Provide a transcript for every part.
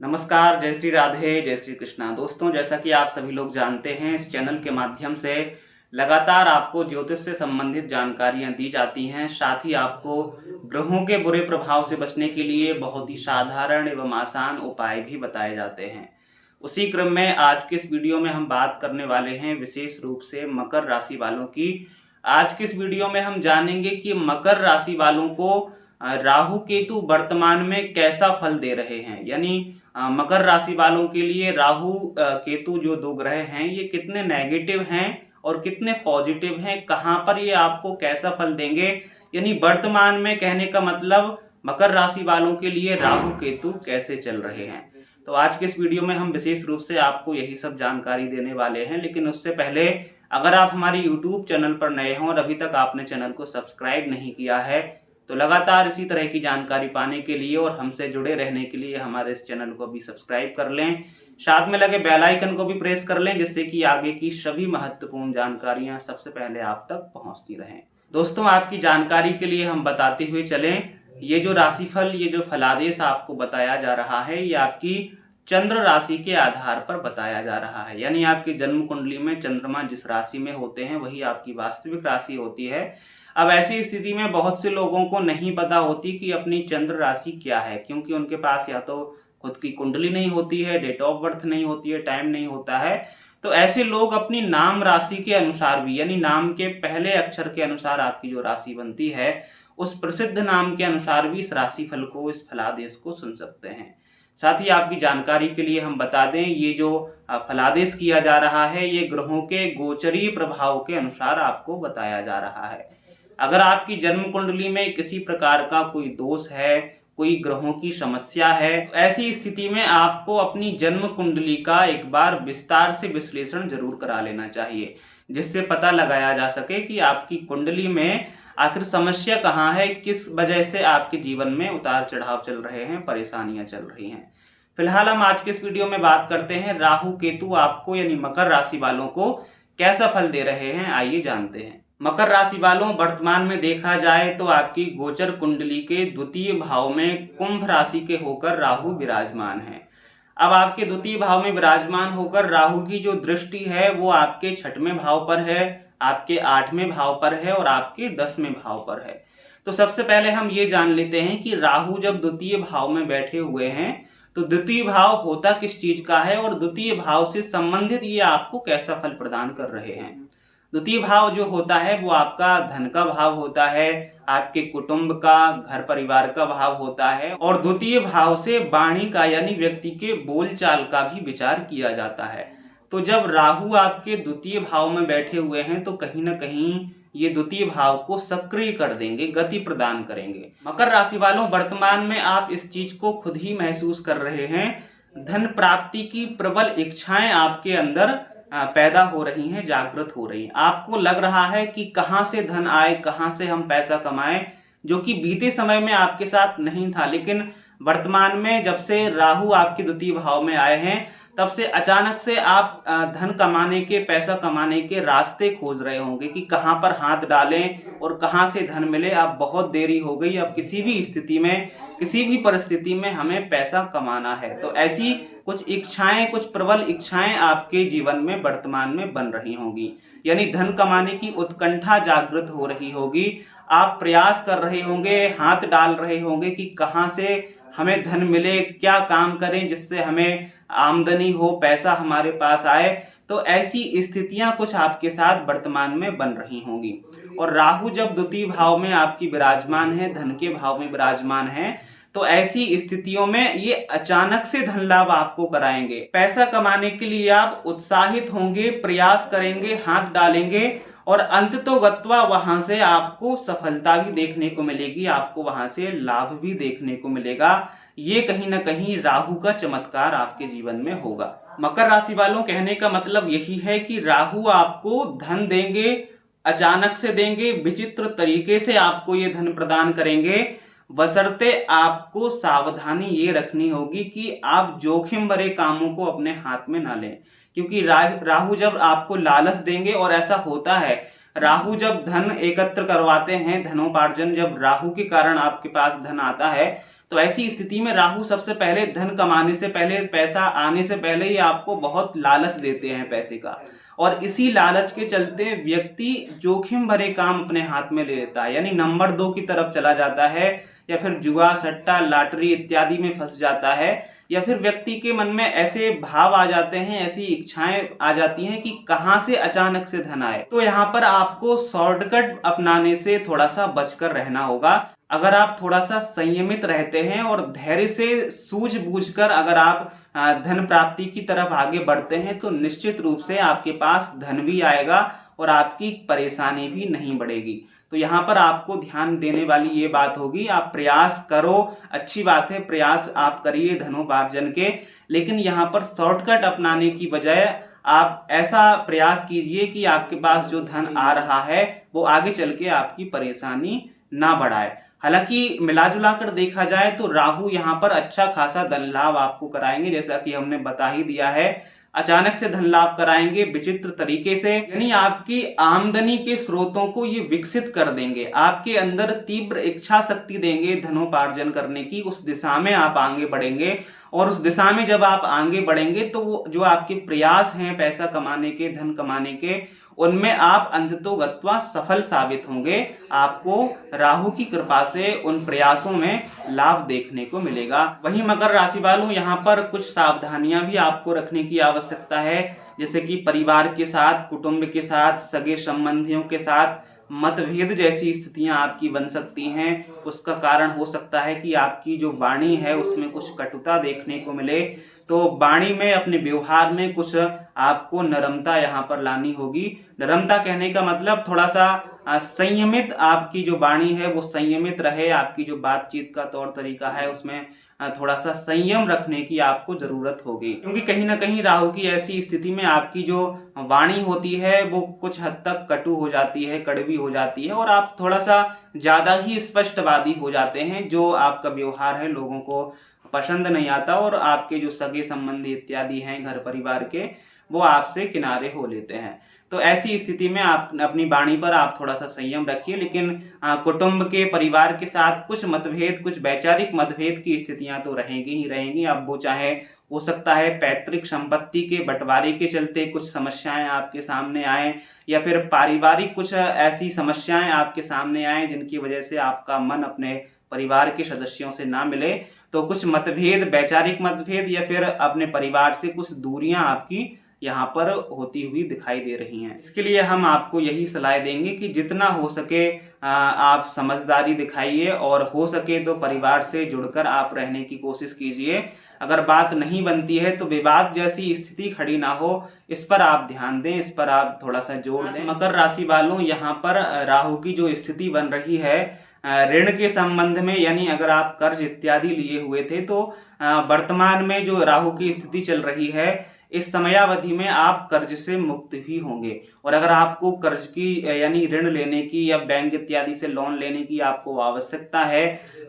नमस्कार, जय श्री राधे, जय श्री कृष्णा। दोस्तों, जैसा कि आप सभी लोग जानते हैं, इस चैनल के माध्यम से लगातार आपको ज्योतिष से संबंधित जानकारियां दी जाती हैं। साथ ही आपको ग्रहों के बुरे प्रभाव से बचने के लिए बहुत ही साधारण एवं आसान उपाय भी बताए जाते हैं। उसी क्रम में आज के इस वीडियो में हम बात करने वाले हैं विशेष रूप से मकर राशि वालों की। आज के इस वीडियो में हम जानेंगे कि मकर राशि वालों को राहु केतु वर्तमान में कैसा फल दे रहे हैं। यानी मकर राशि वालों के लिए राहु केतु जो दो ग्रह हैं, ये कितने नेगेटिव हैं और कितने पॉजिटिव हैं, कहाँ पर ये आपको कैसा फल देंगे। यानी वर्तमान में कहने का मतलब मकर राशि वालों के लिए राहु केतु कैसे चल रहे हैं। तो आज के इस वीडियो में हम विशेष रूप से आपको यही सब जानकारी देने वाले हैं। लेकिन उससे पहले अगर आप हमारे YouTube चैनल पर नए हों और अभी तक आपने चैनल को सब्सक्राइब नहीं किया है, तो लगातार इसी तरह की जानकारी पाने के लिए और हमसे जुड़े रहने के लिए हमारे इस चैनल को भी सब्सक्राइब कर लें। साथ में लगे बेल आइकन को भी प्रेस कर लें, जिससे कि आगे की सभी महत्वपूर्ण जानकारियां सबसे पहले आप तक पहुंचती रहें। दोस्तों, आपकी जानकारी के लिए हम बताते हुए चलें, ये जो राशिफल, ये जो फलादेश आपको बताया जा रहा है, ये आपकी चंद्र राशि के आधार पर बताया जा रहा है। यानी आपकी जन्म कुंडली में चंद्रमा जिस राशि में होते हैं वही आपकी वास्तविक राशि होती है। अब ऐसी स्थिति में बहुत से लोगों को नहीं पता होती कि अपनी चंद्र राशि क्या है, क्योंकि उनके पास या तो खुद की कुंडली नहीं होती है, डेट ऑफ बर्थ नहीं होती है, टाइम नहीं होता है। तो ऐसे लोग अपनी नाम राशि के अनुसार भी, यानी नाम के पहले अक्षर के अनुसार आपकी जो राशि बनती है, उस प्रसिद्ध नाम के अनुसार भी इस राशिफल को, इस फलादेश को सुन सकते हैं। साथ ही आपकी जानकारी के लिए हम बता दें, ये जो फलादेश किया जा रहा है, ये ग्रहों के गोचरीय प्रभाव के अनुसार आपको बताया जा रहा है। अगर आपकी जन्म कुंडली में किसी प्रकार का कोई दोष है, कोई ग्रहों की समस्या है, ऐसी स्थिति में आपको अपनी जन्म कुंडली का एक बार विस्तार से विश्लेषण जरूर करा लेना चाहिए, जिससे पता लगाया जा सके कि आपकी कुंडली में आखिर समस्या कहाँ है, किस वजह से आपके जीवन में उतार चढ़ाव चल रहे हैं, परेशानियां चल रही हैं। फिलहाल हम आज के इस वीडियो में बात करते हैं राहु केतु आपको, यानी मकर राशि वालों को कैसा फल दे रहे हैं। आइए जानते हैं। मकर राशि वालों, वर्तमान में देखा जाए तो आपकी गोचर कुंडली के द्वितीय भाव में कुंभ राशि के होकर राहु विराजमान है। अब आपके द्वितीय भाव में विराजमान होकर राहु की जो दृष्टि है वो आपके 6वें भाव पर है, आपके 8वें भाव पर है और आपके 10वें भाव पर है। तो सबसे पहले हम ये जान लेते हैं कि राहु जब द्वितीय भाव में बैठे हुए हैं, तो द्वितीय भाव होता किस चीज का है और द्वितीय भाव से संबंधित ये आपको कैसा फल प्रदान कर रहे हैं। द्वितीय भाव जो होता है वो आपका धन का भाव होता है, आपके कुटुंब का, घर परिवार का भाव होता है, और द्वितीय भाव से वाणी का, यानी व्यक्ति के बोलचाल का भी विचार किया जाता है। तो जब राहु आपके द्वितीय भाव में बैठे हुए हैं, तो कहीं ना कहीं ये द्वितीय भाव को सक्रिय कर देंगे, गति प्रदान करेंगे। मकर राशि वालों, वर्तमान में आप इस चीज को खुद ही महसूस कर रहे हैं। धन प्राप्ति की प्रबल इच्छाएं आपके अंदर पैदा हो रही हैं, जागृत हो रही हैं। आपको लग रहा है कि कहाँ से धन आए, कहाँ से हम पैसा कमाएं, जो कि बीते समय में आपके साथ नहीं था। लेकिन वर्तमान में जब से राहु आपके द्वितीय भाव में आए हैं, तब से अचानक से आप धन कमाने के, पैसा कमाने के रास्ते खोज रहे होंगे कि कहाँ पर हाथ डालें और कहाँ से धन मिले। अब बहुत देरी हो गई, अब किसी भी स्थिति में, किसी भी परिस्थिति में हमें पैसा कमाना है। तो ऐसी कुछ इच्छाएं, कुछ प्रबल इच्छाएं आपके जीवन में वर्तमान में बन रही होंगी। यानी धन कमाने की उत्कंठा जागृत हो रही होगी। आप प्रयास कर रहे होंगे, हाथ डाल रहे होंगे कि कहाँ से हमें धन मिले, क्या काम करें जिससे हमें आमदनी हो, पैसा हमारे पास आए। तो ऐसी स्थितियां कुछ आपके साथ वर्तमान में बन रही होंगी। और राहु जब द्वितीय भाव में आपकी विराजमान है, धन के भाव में विराजमान है, तो ऐसी स्थितियों में ये अचानक से धन लाभ आपको कराएंगे। पैसा कमाने के लिए आप उत्साहित होंगे, प्रयास करेंगे, हाथ डालेंगे, और अंततोगत्वा वहां से आपको सफलता भी देखने को मिलेगी, आपको वहां से लाभ भी देखने को मिलेगा। ये कहीं ना कहीं राहु का चमत्कार आपके जीवन में होगा। मकर राशि वालों, कहने का मतलब यही है कि राहु आपको धन देंगे, अचानक से देंगे, विचित्र तरीके से आपको ये धन प्रदान करेंगे। बशर्ते आपको सावधानी ये रखनी होगी कि आप जोखिम भरे कामों को अपने हाथ में ना लें, क्योंकि राहु जब आपको लालच देंगे, और ऐसा होता है, राहु जब धन एकत्र करवाते हैं, धनोपार्जन जब राहु के कारण आपके पास धन आता है, तो ऐसी स्थिति में राहु सबसे पहले धन कमाने से पहले, पैसा आने से पहले ही आपको बहुत लालच देते हैं पैसे का, और इसी लालच के चलते व्यक्ति जोखिम भरे काम अपने हाथ में ले लेता है, यानी नंबर 2 की तरफ चला जाता है, या फिर जुआ, सट्टा, लॉटरी इत्यादि में फंस जाता है, या फिर व्यक्ति के मन में ऐसे भाव आ जाते हैं, ऐसी इच्छाएं आ जाती हैं कि कहां से अचानक से धन आए। तो यहाँ पर आपको शॉर्टकट अपनाने से थोड़ा सा बचकर रहना होगा। अगर आप थोड़ा सा संयमित रहते हैं और धैर्य से सूझबूझकर अगर आप धन प्राप्ति की तरफ आगे बढ़ते हैं तो निश्चित रूप से आपके पास धन भी आएगा और आपकी परेशानी भी नहीं बढ़ेगी। तो यहाँ पर आपको ध्यान देने वाली ये बात होगी, आप प्रयास करो, अच्छी बात है, प्रयास आप करिए धनोपार्जन के, लेकिन यहाँ पर शॉर्टकट अपनाने की बजाय आप ऐसा प्रयास कीजिए कि आपके पास जो धन आ रहा है वो आगे चल के आपकी परेशानी ना बढ़ाए। हालांकि मिला जुला कर देखा जाए तो राहु यहाँ पर अच्छा खासा धन लाभ आपको कराएंगे, जैसा कि हमने बता ही दिया है। अचानक से धन लाभ कराएंगे विचित्र तरीके से, यानी आपकी आमदनी के स्रोतों को ये विकसित कर देंगे, आपके अंदर तीव्र इच्छा शक्ति देंगे धनोपार्जन करने की, उस दिशा में आप आगे बढ़ेंगे। और उस दिशा में जब आप आगे बढ़ेंगे तो वो जो आपके प्रयास हैं पैसा कमाने के, धन कमाने के, उनमें आप अंततोगत्वा सफल साबित होंगे। आपको राहु की कृपा से उन प्रयासों में लाभ देखने को मिलेगा। वहीं मकर राशि वालों, यहाँ पर कुछ सावधानियां भी आपको रखने की आवश्यकता है, जैसे कि परिवार के साथ, कुटुंब के साथ, सगे संबंधियों के साथ मतभेद जैसी स्थितियां आपकी बन सकती हैं। उसका कारण हो सकता है कि आपकी जो वाणी है उसमें कुछ कटुता देखने को मिले, तो वाणी में, अपने व्यवहार में कुछ आपको नरमता यहाँ पर लानी होगी। नरमता कहने का मतलब थोड़ा सा संयमित, आपकी जो वाणी है वो संयमित रहे, आपकी जो बातचीत का तौर तरीका है उसमें थोड़ा सा संयम रखने की आपको जरूरत होगी, क्योंकि कहीं ना कहीं राहु की ऐसी स्थिति में आपकी जो वाणी होती है वो कुछ हद तक कटु हो जाती है, कड़वी हो जाती है, और आप थोड़ा सा ज्यादा ही स्पष्टवादी हो जाते हैं। जो आपका व्यवहार है लोगों को पसंद नहीं आता, और आपके जो सगे संबंधी इत्यादि हैं घर परिवार के, वो आपसे किनारे हो लेते हैं। तो ऐसी स्थिति में आप अपनी वाणी पर आप थोड़ा सा संयम रखिए, लेकिन कुटुंब के, परिवार के साथ कुछ मतभेद, कुछ वैचारिक मतभेद की स्थितियां तो रहेंगी ही रहेंगी। अब वो चाहे हो सकता है पैतृक संपत्ति के बंटवारे के चलते कुछ समस्याएं आपके सामने आए, या फिर पारिवारिक कुछ ऐसी समस्याएं आपके सामने आए जिनकी वजह से आपका मन अपने परिवार के सदस्यों से ना मिले। तो कुछ मतभेद, वैचारिक मतभेद, या फिर अपने परिवार से कुछ दूरियां आपकी यहाँ पर होती हुई दिखाई दे रही हैं। इसके लिए हम आपको यही सलाह देंगे कि जितना हो सके आप समझदारी दिखाइए, और हो सके तो परिवार से जुड़कर आप रहने की कोशिश कीजिए। अगर बात नहीं बनती है तो विवाद जैसी स्थिति खड़ी ना हो, इस पर आप ध्यान दें, इस पर आप थोड़ा सा जोर दें। मकर राशि वालों, यहाँ पर राहु की जो स्थिति बन रही है ऋण के संबंध में, यानी अगर आप कर्ज इत्यादि लिए हुए थे तो वर्तमान में जो राहु की स्थिति चल रही है, इस समयावधि में आप कर्ज से मुक्त भी होंगे। और अगर आपको कर्ज की, यानी ऋण लेने की या बैंक इत्यादि से लोन लेने की आपको आवश्यकता है,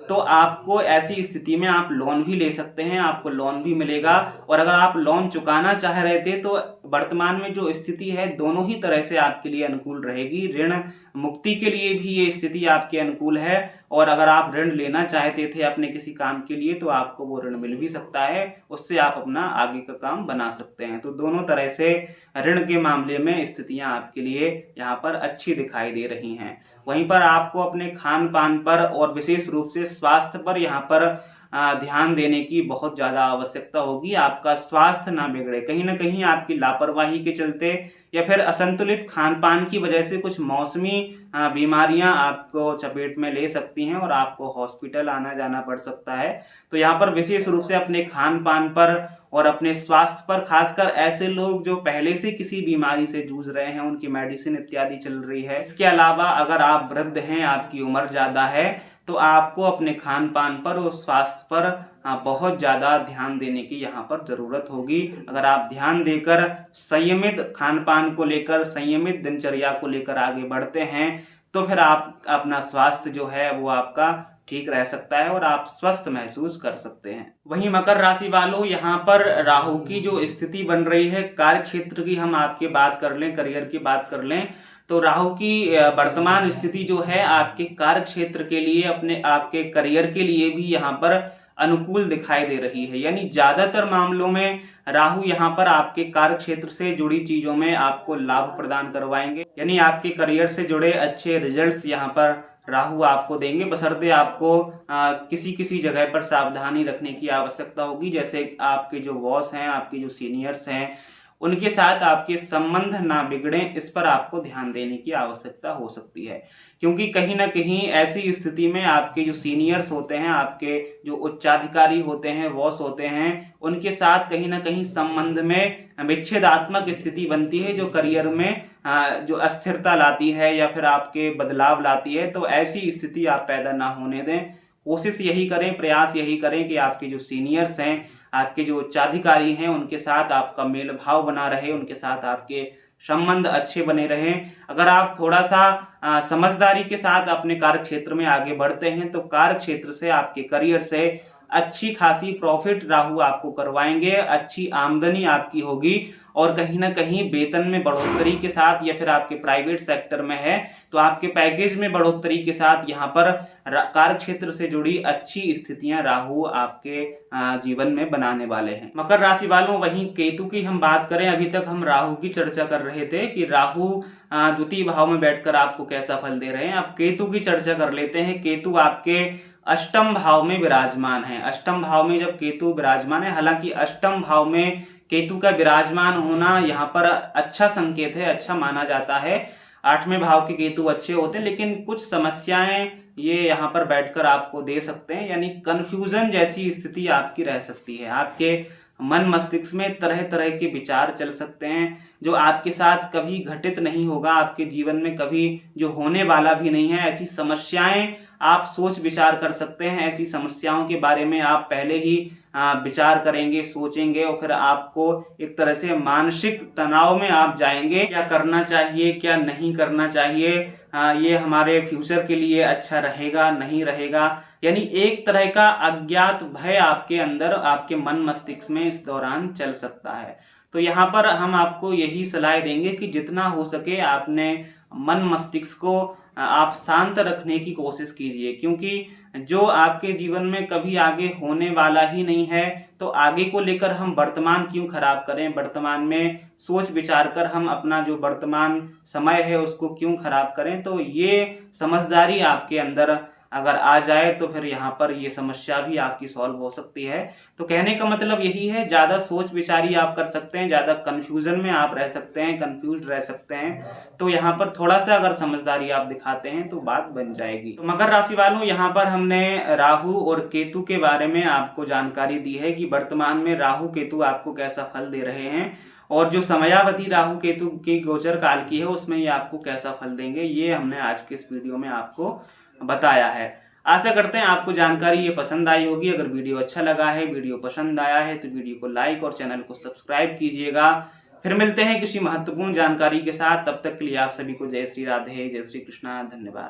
तो आपको ऐसी स्थिति में आप लोन भी ले सकते हैं, आपको लोन भी मिलेगा। और अगर आप लोन चुकाना चाह रहे थे तो वर्तमान में जो स्थिति है दोनों ही तरह से आपके लिए अनुकूल रहेगी। ऋण मुक्ति के लिए भी ये स्थिति आपके अनुकूल है, और अगर आप ऋण लेना चाहते थे अपने किसी काम के लिए तो आपको वो ऋण मिल भी सकता है, उससे आप अपना आगे का काम बना सकते हैं। तो दोनों तरह से ऋण के मामले में स्थितियां आपके लिए यहाँ पर अच्छी दिखाई दे रही हैं। वहीं पर आपको अपने खान पान पर और विशेष रूप से स्वास्थ्य पर यहाँ पर ध्यान देने की बहुत ज़्यादा आवश्यकता होगी। आपका स्वास्थ्य ना बिगड़े, कहीं ना कहीं आपकी लापरवाही के चलते या फिर असंतुलित खान पान की वजह से कुछ मौसमी बीमारियां आपको चपेट में ले सकती हैं और आपको हॉस्पिटल आना जाना पड़ सकता है। तो यहाँ पर विशेष रूप से अपने खान पान पर और अपने स्वास्थ्य पर, खासकर ऐसे लोग जो पहले से किसी बीमारी से जूझ रहे हैं, उनकी मेडिसिन इत्यादि चल रही है। इसके अलावा अगर आप वृद्ध हैं, आपकी उम्र ज़्यादा है, तो आपको अपने खान पान पर और स्वास्थ्य पर बहुत ज़्यादा ध्यान देने की यहाँ पर ज़रूरत होगी। अगर आप ध्यान देकर संयमित खान पान को लेकर, संयमित दिनचर्या को लेकर आगे बढ़ते हैं तो फिर आप अपना स्वास्थ्य जो है वो आपका ठीक रह सकता है और आप स्वस्थ महसूस कर सकते हैं। वहीं मकर राशि वालों, यहाँ पर राहु की जो स्थिति बन रही है, कार्य क्षेत्र की हम आपके बात कर लें, करियर की बात कर लें, तो राहु की वर्तमान स्थिति जो है आपके कार्य क्षेत्र के लिए, अपने आपके करियर के लिए भी यहाँ पर अनुकूल दिखाई दे रही है। यानी ज़्यादातर मामलों में राहु यहाँ पर आपके कार्य क्षेत्र से जुड़ी चीज़ों में आपको लाभ प्रदान करवाएंगे, यानी आपके करियर से जुड़े अच्छे रिजल्ट्स यहाँ पर राहु आपको देंगे। बशर्ते आपको किसी किसी जगह पर सावधानी रखने की आवश्यकता होगी, जैसे आपके जो बॉस हैं, आपके जो सीनियर्स हैं, उनके साथ आपके संबंध ना बिगड़ें, इस पर आपको ध्यान देने की आवश्यकता हो सकती है। क्योंकि कहीं ना कहीं ऐसी स्थिति में आपके जो सीनियर्स होते हैं, आपके जो उच्चाधिकारी होते हैं, बॉस होते हैं, उनके साथ कहीं ना कहीं संबंध में विच्छेदात्मक स्थिति बनती है, जो करियर में जो अस्थिरता लाती है या फिर आपके बदलाव लाती है। तो ऐसी स्थिति आप पैदा ना होने दें। कोशिश यही करें, प्रयास यही करें कि आपके जो सीनियर्स हैं, आपके जो उच्चाधिकारी हैं, उनके साथ आपका मेल भाव बना रहे, उनके साथ आपके संबंध अच्छे बने रहें। अगर आप थोड़ा सा समझदारी के साथ अपने कार्य क्षेत्र में आगे बढ़ते हैं तो कार्य क्षेत्र से, आपके करियर से अच्छी खासी प्रॉफिट राहु आपको करवाएंगे, अच्छी आमदनी आपकी होगी और कहीं ना कहीं वेतन में बढ़ोतरी के साथ, या फिर आपके प्राइवेट सेक्टर में है तो आपके पैकेज में बढ़ोतरी के साथ यहाँ पर कार्य क्षेत्र से जुड़ी अच्छी स्थितियां राहु आपके जीवन में बनाने वाले हैं। मकर राशि वालों, वहीं केतु की हम बात करें, अभी तक हम राहु की चर्चा कर रहे थे कि राहु द्वितीय भाव में बैठकर आपको कैसा फल दे रहे हैं। अब केतु की चर्चा कर लेते हैं। केतु आपके अष्टम भाव में विराजमान है। अष्टम भाव में जब केतु विराजमान है, हालांकि अष्टम भाव में केतु का विराजमान होना यहाँ पर अच्छा संकेत है, अच्छा माना जाता है। 8वें भाव के केतु अच्छे होते हैं, लेकिन कुछ समस्याएं ये यहाँ पर बैठकर आपको दे सकते हैं, यानी कंफ्यूजन जैसी स्थिति आपकी रह सकती है। आपके मन मस्तिष्क में तरह तरह के विचार चल सकते हैं, जो आपके साथ कभी घटित नहीं होगा, आपके जीवन में कभी जो होने वाला भी नहीं है। ऐसी समस्याएं आप सोच विचार कर सकते हैं। ऐसी समस्याओं के बारे में आप पहले ही विचार करेंगे, सोचेंगे और फिर आपको एक तरह से मानसिक तनाव में आप जाएंगे। क्या करना चाहिए, क्या नहीं करना चाहिए, ये हमारे फ्यूचर के लिए अच्छा रहेगा, नहीं रहेगा, यानी एक तरह का अज्ञात भय आपके अंदर, आपके मन मस्तिष्क में इस दौरान चल सकता है। तो यहाँ पर हम आपको यही सलाह देंगे कि जितना हो सके आपने मन मस्तिष्क को आप शांत रखने की कोशिश कीजिए, क्योंकि जो आपके जीवन में कभी आगे होने वाला ही नहीं है, तो आगे को लेकर हम वर्तमान क्यों खराब करें। वर्तमान में सोच विचार कर हम अपना जो वर्तमान समय है उसको क्यों खराब करें। तो ये समझदारी आपके अंदर अगर आ जाए तो फिर यहाँ पर ये समस्या भी आपकी सॉल्व हो सकती है। तो कहने का मतलब यही है, ज़्यादा सोच विचारी आप कर सकते हैं, ज़्यादा कन्फ्यूजन में आप रह सकते हैं, कंफ्यूज रह सकते हैं। तो यहाँ पर थोड़ा सा अगर समझदारी आप दिखाते हैं तो बात बन जाएगी। तो मकर राशि वालों, यहाँ पर हमने राहु और केतु के बारे में आपको जानकारी दी है कि वर्तमान में राहु केतु आपको कैसा फल दे रहे हैं, और जो समयावधि राहु केतु की गोचर काल की है उसमें ये आपको कैसा फल देंगे, ये हमने आज के इस वीडियो में आपको बताया है। आशा करते हैं आपको जानकारी ये पसंद आई होगी। अगर वीडियो अच्छा लगा है, वीडियो पसंद आया है तो वीडियो को लाइक और चैनल को सब्सक्राइब कीजिएगा। फिर मिलते हैं किसी महत्वपूर्ण जानकारी के साथ। तब तक के लिए आप सभी को जय श्री राधे, जय श्री कृष्णा, धन्यवाद।